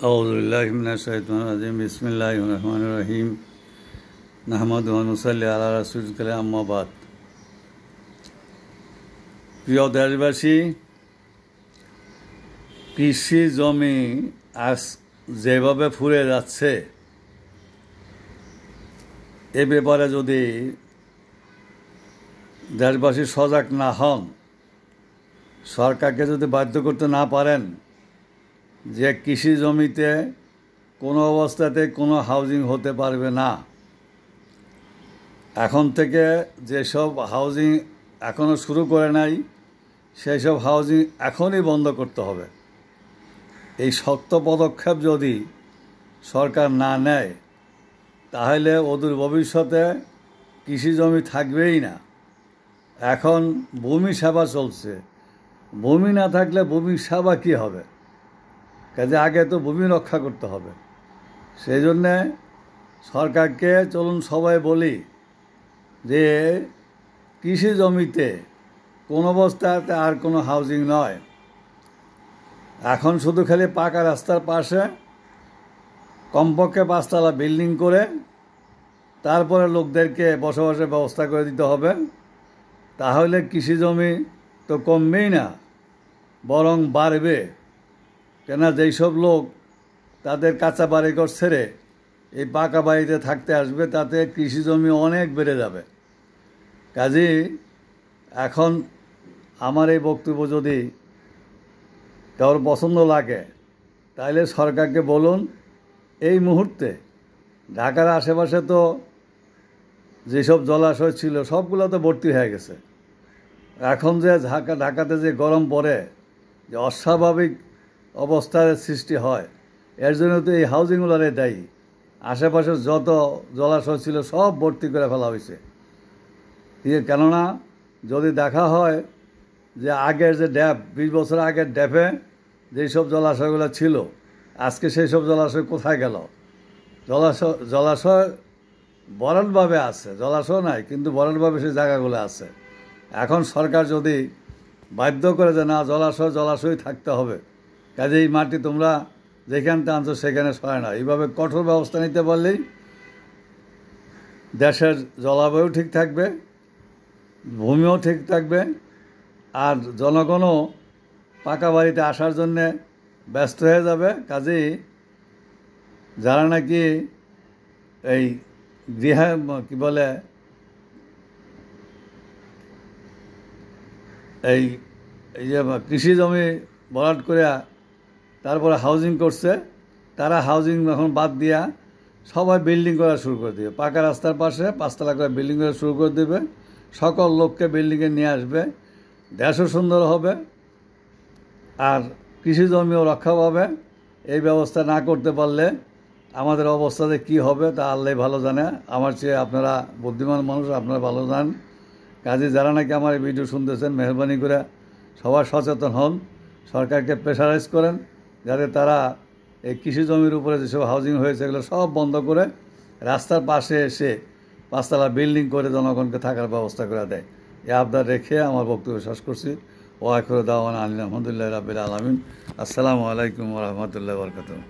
আউযুবিল্লাহি মিনাশ শাইতানির রাজিম বিসমিল্লাহির রহমানির রহিম নাহমাদুহু ওয়া নুসাল্লি আলা রাসূলিল কারীম আম্মা বাদ। প্রিয় দেশবাসী, কৃষি জমি আজ যেভাবে ফুরে যাচ্ছে এ ব্যাপারে যদি দেশবাসী সজাগ না হন, সরকারকে যদি বাধ্য করতে না পারেন যে কৃষি জমিতে কোনো অবস্থাতে কোনো হাউজিং হতে পারবে না, এখন থেকে যেসব হাউজিং এখনও শুরু করে নাই সেই সব হাউজিং এখনই বন্ধ করতে হবে। এই শক্ত পদক্ষেপ যদি সরকার না নেয় তাহলে অদূর ভবিষ্যতে কৃষি জমি থাকবেই না। এখন ভূমি সেবা চলছে, ভূমি না থাকলে ভূমি সেবা কী হবে? কাজে আগে তো ভূমি রক্ষা করতে হবে। সেই জন্যে সরকারকে চলুন সবাই বলি যে কৃষি জমিতে কোনো অবস্থাতে আর কোনো হাউজিং নয়। এখন শুধু খালি পাকা রাস্তার পাশে কমপক্ষে 5 তলা বিল্ডিং করে তারপরে লোকদেরকে বসবাসের ব্যবস্থা করে দিতে হবে। তাহলে কৃষি জমি তো কমবেই না, বরং বাড়বে। কেন, যেই সব লোক তাদের কাঁচা বাড়িঘর ছেড়ে এই পাকা বাড়িতে থাকতে আসবে তাতে কৃষি জমি অনেক বেড়ে যাবে। কাজেই এখন আমার এই বক্তব্য যদি কারোর পছন্দ লাগে তাহলে সরকারকে বলুন, এই মুহূর্তে ঢাকার আশেপাশে তো যেসব জলাশয় ছিল সবগুলো তো ভর্তি হয়ে গেছে। এখন যে ঢাকাতে যে গরম পড়ে, যে অস্বাভাবিক অবস্থার সৃষ্টি হয়, এর জন্য তো এই হাউজিংগুলোরে দায়ী। আশেপাশের যত জলাশয় ছিল সব ভর্তি করে ফেলা হয়েছে। কেননা যদি দেখা হয় যে আগের যে ড্যাপ 20 বছর আগের ড্যাপে যেই সব জলাশয়গুলো ছিল আজকে সেই সব জলাশয় কোথায় গেল? জলাশয় বরানভাবে আছে, জলাশয় নাই কিন্তু বরানভাবে সেই জায়গাগুলো আছে। এখন সরকার যদি বাধ্য করে যে না জলাশয় থাকতে হবে, কাজে এই মাটি তোমরা যেখানটা আনছো সেখানে সয় না, এইভাবে কঠোর ব্যবস্থা নিতে পারলেই দেশের জলবায়ু ঠিক থাকবে, ভূমিও ঠিক থাকবে, আর জনগণও পাকা বাড়িতে আসার জন্যে ব্যস্ত হয়ে যাবে। কাজেই যারা নাকি এই গৃহে কী বলে এই যে কৃষি জমি ভরাট করে তারপরে হাউজিং করছে, তারা হাউজিং এখন বাদ দিয়া সবাই বিল্ডিং করা শুরু করে দেবে। পাকা রাস্তার পাশে 5 তলা করে বিল্ডিং করা শুরু করে দেবে, সকল লোককে বিল্ডিংয়ে নিয়ে আসবে, দেশও সুন্দর হবে আর কৃষি জমিও রক্ষা পাবে। এই ব্যবস্থা না করতে পারলে আমাদের অবস্থাতে কি হবে তা আল্লাহ ভালো জানে। আমার চেয়ে আপনারা বুদ্ধিমান মানুষ, আপনারা ভালো জানেন। কাজে যারা নাকি আমার এই ভিডিও শুনতেছেন, মেহরবানি করে সবাই সচেতন হন, সরকারকে প্রেশারাইজ করেন যাতে তারা এই কৃষি জমির উপরে যেসব হাউজিং হয়েছে এগুলো সব বন্ধ করে রাস্তার পাশে এসে 5 তলা বিল্ডিং করে জনগণকে থাকার ব্যবস্থা করে দেয়। এই আবদার রেখে আমার বক্তব্য শেষ করছি। ওয়া আখিরু দাওয়ানা আলহামদুলিল্লাহি রাব্বিল আলামিন। আসসালামু আলাইকুম ওয়া রাহমাতুল্লাহি ওয়া বারাকাতুহু।